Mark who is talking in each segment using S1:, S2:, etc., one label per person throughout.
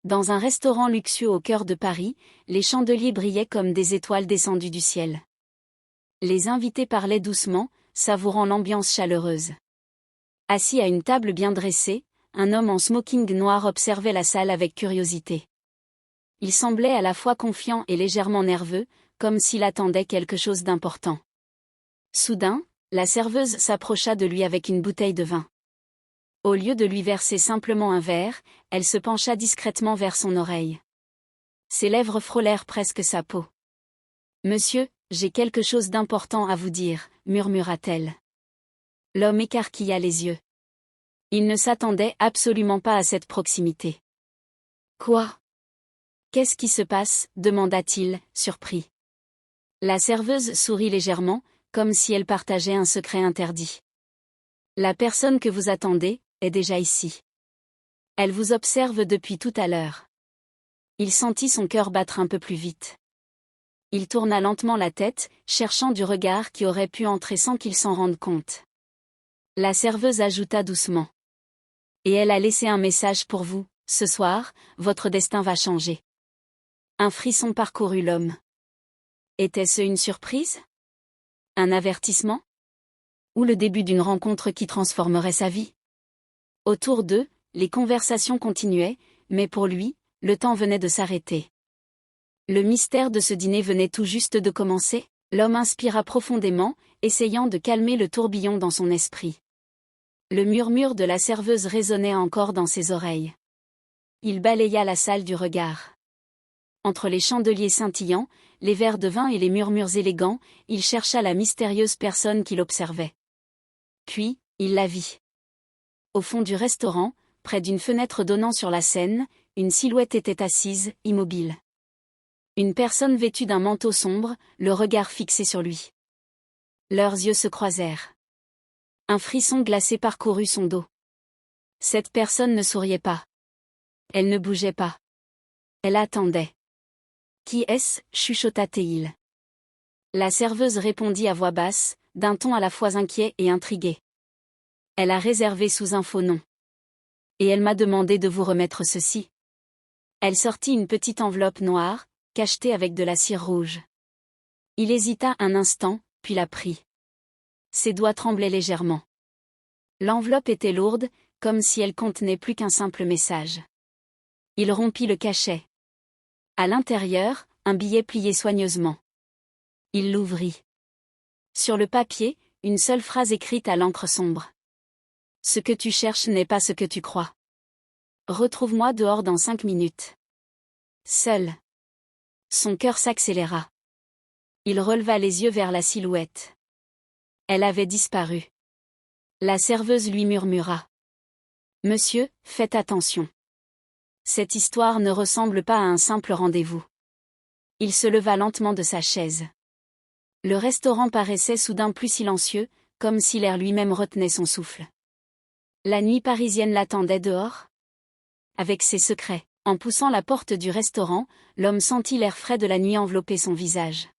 S1: Dans un restaurant luxueux au cœur de Paris, les chandeliers brillaient comme des étoiles descendues du ciel. Les invités parlaient doucement, savourant l'ambiance chaleureuse. Assis à une table bien dressée, un homme en smoking noir observait la salle avec curiosité. Il semblait à la fois confiant et légèrement nerveux, comme s'il attendait quelque chose d'important. Soudain, la serveuse s'approcha de lui avec une bouteille de vin. Au lieu de lui verser simplement un verre, elle se pencha discrètement vers son oreille. Ses lèvres frôlèrent presque sa peau. « Monsieur, j'ai quelque chose d'important à vous dire », murmura-t-elle. L'homme écarquilla les yeux. Il ne s'attendait absolument pas à cette proximité. « Quoi ? Qu'est-ce qui se passe ?» demanda-t-il, surpris. La serveuse sourit légèrement, comme si elle partageait un secret interdit. « La personne que vous attendez est déjà ici. Elle vous observe depuis tout à l'heure. » Il sentit son cœur battre un peu plus vite. Il tourna lentement la tête, cherchant du regard qui aurait pu entrer sans qu'il s'en rende compte. La serveuse ajouta doucement. « Et elle a laissé un message pour vous, ce soir, votre destin va changer. » Un frisson parcourut l'homme. Était-ce une surprise ? Un avertissement ? Ou le début d'une rencontre qui transformerait sa vie ? Autour d'eux, les conversations continuaient, mais pour lui, le temps venait de s'arrêter. Le mystère de ce dîner venait tout juste de commencer. L'homme inspira profondément, essayant de calmer le tourbillon dans son esprit. Le murmure de la serveuse résonnait encore dans ses oreilles. Il balaya la salle du regard. Entre les chandeliers scintillants, les verres de vin et les murmures élégants, il chercha la mystérieuse personne qui l'observait. Puis, il la vit. Au fond du restaurant, près d'une fenêtre donnant sur la Seine, une silhouette était assise, immobile. Une personne vêtue d'un manteau sombre, le regard fixé sur lui. Leurs yeux se croisèrent. Un frisson glacé parcourut son dos. Cette personne ne souriait pas. Elle ne bougeait pas. Elle attendait. « Qui est-ce » chuchota-t-il. La serveuse répondit à voix basse, d'un ton à la fois inquiet et intrigué. « Elle a réservé sous un faux nom. Et elle m'a demandé de vous remettre ceci. » Elle sortit une petite enveloppe noire, cachetée avec de la cire rouge. Il hésita un instant, puis la prit. Ses doigts tremblaient légèrement. L'enveloppe était lourde, comme si elle contenait plus qu'un simple message. Il rompit le cachet. À l'intérieur, un billet plié soigneusement. Il l'ouvrit. Sur le papier, une seule phrase écrite à l'encre sombre. « Ce que tu cherches n'est pas ce que tu crois. Retrouve-moi dehors dans 5 minutes. » Seul. Son cœur s'accéléra. Il releva les yeux vers la silhouette. Elle avait disparu. La serveuse lui murmura. « Monsieur, faites attention. Cette histoire ne ressemble pas à un simple rendez-vous. » Il se leva lentement de sa chaise. Le restaurant paraissait soudain plus silencieux, comme si l'air lui-même retenait son souffle. La nuit parisienne l'attendait dehors ? Avec ses secrets. En poussant la porte du restaurant, l'homme sentit l'air frais de la nuit envelopper son visage.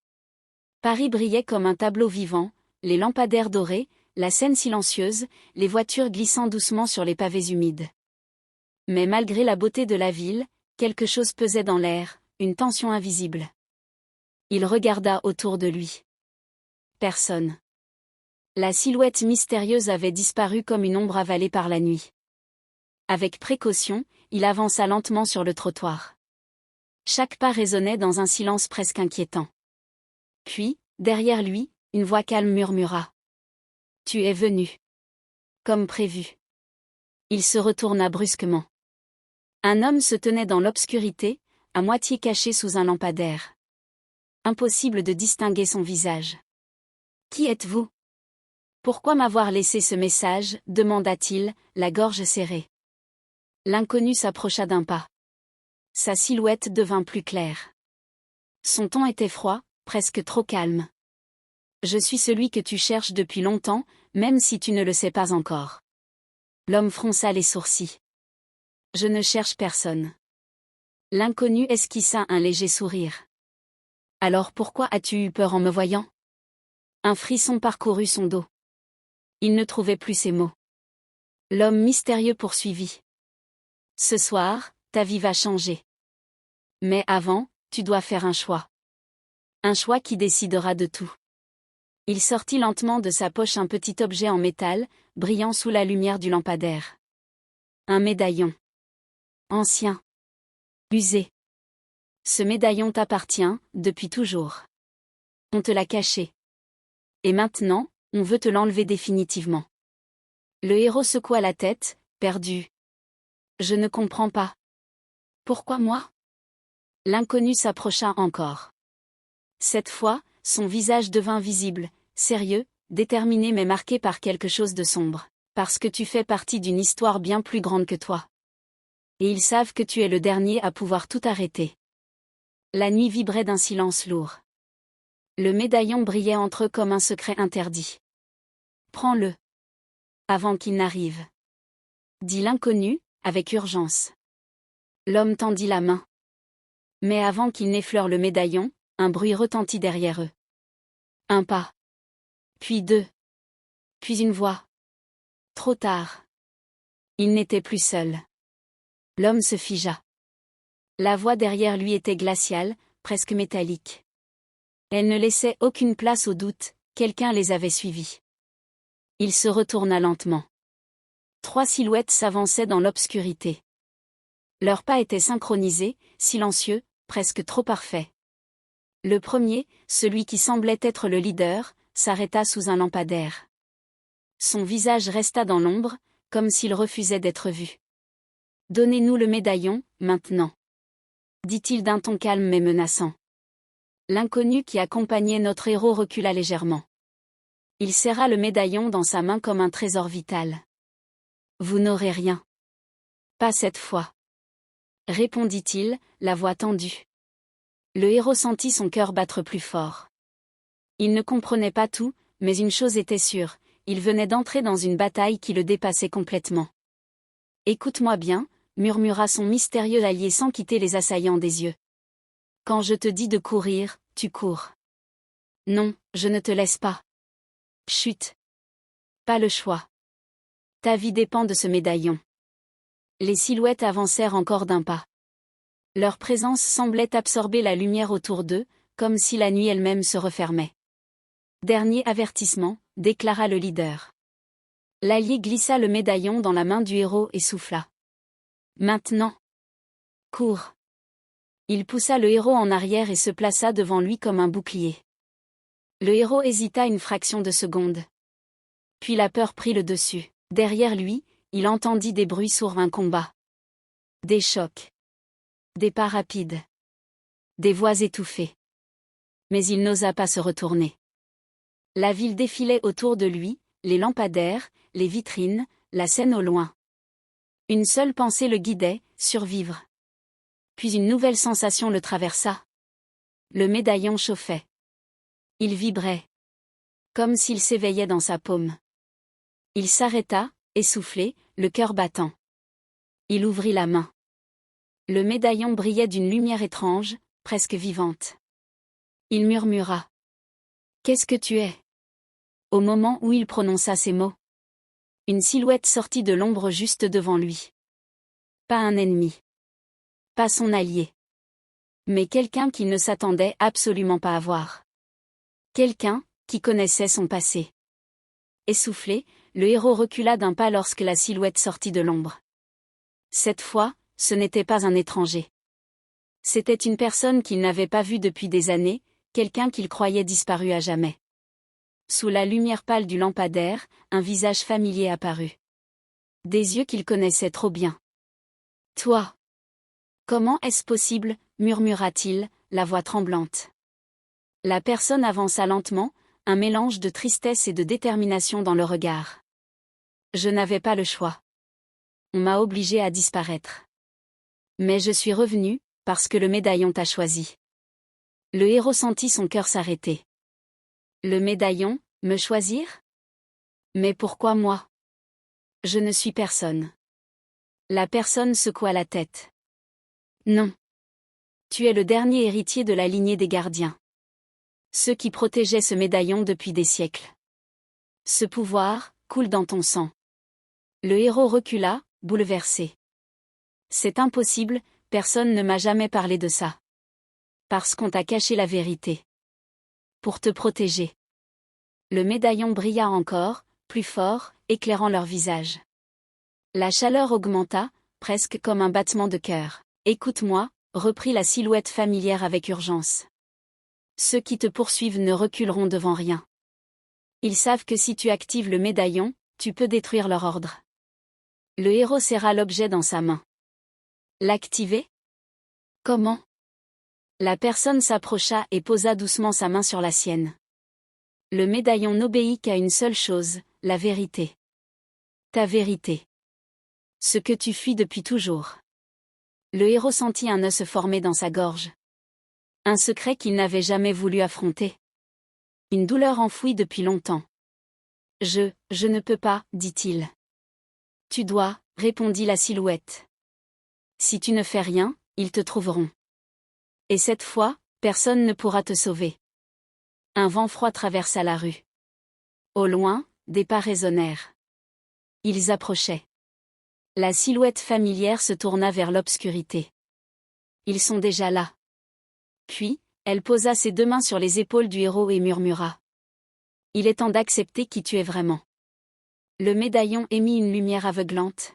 S1: Paris brillait comme un tableau vivant, les lampadaires dorés, la Seine silencieuse, les voitures glissant doucement sur les pavés humides. Mais malgré la beauté de la ville, quelque chose pesait dans l'air, une tension invisible. Il regarda autour de lui. Personne. La silhouette mystérieuse avait disparu comme une ombre avalée par la nuit. Avec précaution, il avança lentement sur le trottoir. Chaque pas résonnait dans un silence presque inquiétant. Puis, derrière lui, une voix calme murmura. « Tu es venu. » Comme prévu. Il se retourna brusquement. Un homme se tenait dans l'obscurité, à moitié caché sous un lampadaire. Impossible de distinguer son visage. « Qui êtes-vous ? Pourquoi m'avoir laissé ce message ?» demanda-t-il, la gorge serrée. L'inconnu s'approcha d'un pas. Sa silhouette devint plus claire. Son ton était froid, presque trop calme. « Je suis celui que tu cherches depuis longtemps, même si tu ne le sais pas encore. » L'homme fronça les sourcils. « Je ne cherche personne. » L'inconnu esquissa un léger sourire. « Alors pourquoi as-tu eu peur en me voyant ?» Un frisson parcourut son dos. Il ne trouvait plus ses mots. L'homme mystérieux poursuivit. « Ce soir, ta vie va changer. Mais avant, tu dois faire un choix. Un choix qui décidera de tout. Il sortit lentement de sa poche un petit objet en métal, brillant sous la lumière du lampadaire. Un médaillon. Ancien. Usé. Ce médaillon t'appartient, depuis toujours. On te l'a caché. Et maintenant, on veut te l'enlever définitivement. Le héros secoua la tête, perdu. Je ne comprends pas. Pourquoi moi? L'inconnu s'approcha encore. Cette fois, son visage devint visible, sérieux, déterminé mais marqué par quelque chose de sombre. Parce que tu fais partie d'une histoire bien plus grande que toi. Et ils savent que tu es le dernier à pouvoir tout arrêter. La nuit vibrait d'un silence lourd. Le médaillon brillait entre eux comme un secret interdit. Prends-le. Avant qu'il n'arrive. Dit l'inconnu, avec urgence. L'homme tendit la main. Mais avant qu'il n'effleure le médaillon, un bruit retentit derrière eux. Un pas. Puis deux. Puis une voix. Trop tard. Il n'était plus seul. L'homme se figea. La voix derrière lui était glaciale, presque métallique. Elle ne laissait aucune place au doute, quelqu'un les avait suivis. Il se retourna lentement. 3 silhouettes s'avançaient dans l'obscurité. Leurs pas étaient synchronisés, silencieux, presque trop parfaits. Le premier, celui qui semblait être le leader, s'arrêta sous un lampadaire. Son visage resta dans l'ombre, comme s'il refusait d'être vu. « Donnez-nous le médaillon, maintenant. » dit-il d'un ton calme mais menaçant. L'inconnu qui accompagnait notre héros recula légèrement. Il serra le médaillon dans sa main comme un trésor vital. « Vous n'aurez rien. »« Pas cette fois. » répondit-il, la voix tendue. Le héros sentit son cœur battre plus fort. Il ne comprenait pas tout, mais une chose était sûre, il venait d'entrer dans une bataille qui le dépassait complètement. « Écoute-moi bien, » murmura son mystérieux allié sans quitter les assaillants des yeux. « Quand je te dis de courir, tu cours. Non, je ne te laisse pas. Chut. Pas le choix. Ta vie dépend de ce médaillon. » Les silhouettes avancèrent encore d'un pas. Leur présence semblait absorber la lumière autour d'eux, comme si la nuit elle-même se refermait. « Dernier avertissement, » déclara le leader. L'allié glissa le médaillon dans la main du héros et souffla. « Maintenant. Cours. » Il poussa le héros en arrière et se plaça devant lui comme un bouclier. Le héros hésita une fraction de seconde. Puis la peur prit le dessus. Derrière lui, il entendit des bruits sourds, un combat. Des chocs. Des pas rapides. Des voix étouffées. Mais il n'osa pas se retourner. La ville défilait autour de lui, les lampadaires, les vitrines, la scène au loin. Une seule pensée le guidait, survivre. Puis une nouvelle sensation le traversa. Le médaillon chauffait. Il vibrait. Comme s'il s'éveillait dans sa paume. Il s'arrêta, essoufflé, le cœur battant. Il ouvrit la main. Le médaillon brillait d'une lumière étrange, presque vivante. Il murmura. « Qu'est-ce que tu es ?» Au moment où il prononça ces mots, une silhouette sortit de l'ombre juste devant lui. Pas un ennemi. Pas son allié. Mais quelqu'un qu'il ne s'attendait absolument pas à voir. Quelqu'un qui connaissait son passé. Essoufflé, le héros recula d'un pas lorsque la silhouette sortit de l'ombre. Cette fois, ce n'était pas un étranger. C'était une personne qu'il n'avait pas vue depuis des années, quelqu'un qu'il croyait disparu à jamais. Sous la lumière pâle du lampadaire, un visage familier apparut. Des yeux qu'il connaissait trop bien. « Toi. Comment est-ce possible ?» murmura-t-il, la voix tremblante. La personne avança lentement, un mélange de tristesse et de détermination dans le regard. « Je n'avais pas le choix. On m'a obligé à disparaître. Mais je suis revenu, parce que le médaillon t'a choisi. » Le héros sentit son cœur s'arrêter. Le médaillon, me choisir? Mais pourquoi moi? Je ne suis personne. La personne secoua la tête. Non. Tu es le dernier héritier de la lignée des gardiens. Ceux qui protégeaient ce médaillon depuis des siècles. Ce pouvoir coule dans ton sang. Le héros recula, bouleversé. C'est impossible, personne ne m'a jamais parlé de ça. Parce qu'on t'a caché la vérité. Pour te protéger. Le médaillon brilla encore, plus fort, éclairant leur visage. La chaleur augmenta, presque comme un battement de cœur. Écoute-moi, reprit la silhouette familière avec urgence. Ceux qui te poursuivent ne reculeront devant rien. Ils savent que si tu actives le médaillon, tu peux détruire leur ordre. Le héros serra l'objet dans sa main. L'activer? Comment? La personne s'approcha et posa doucement sa main sur la sienne. Le médaillon n'obéit qu'à une seule chose, la vérité. Ta vérité. Ce que tu fuis depuis toujours. Le héros sentit un nœud se former dans sa gorge. Un secret qu'il n'avait jamais voulu affronter. Une douleur enfouie depuis longtemps. Je ne peux pas, dit-il. Tu dois, répondit la silhouette. Si tu ne fais rien, ils te trouveront. Et cette fois, personne ne pourra te sauver. Un vent froid traversa la rue. Au loin, des pas résonnèrent. Ils approchaient. La silhouette familière se tourna vers l'obscurité. Ils sont déjà là. Puis, elle posa ses deux mains sur les épaules du héros et murmura. Il est temps d'accepter qui tu es vraiment. Le médaillon émit une lumière aveuglante.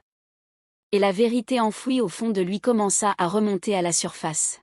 S1: Et la vérité enfouie au fond de lui commença à remonter à la surface.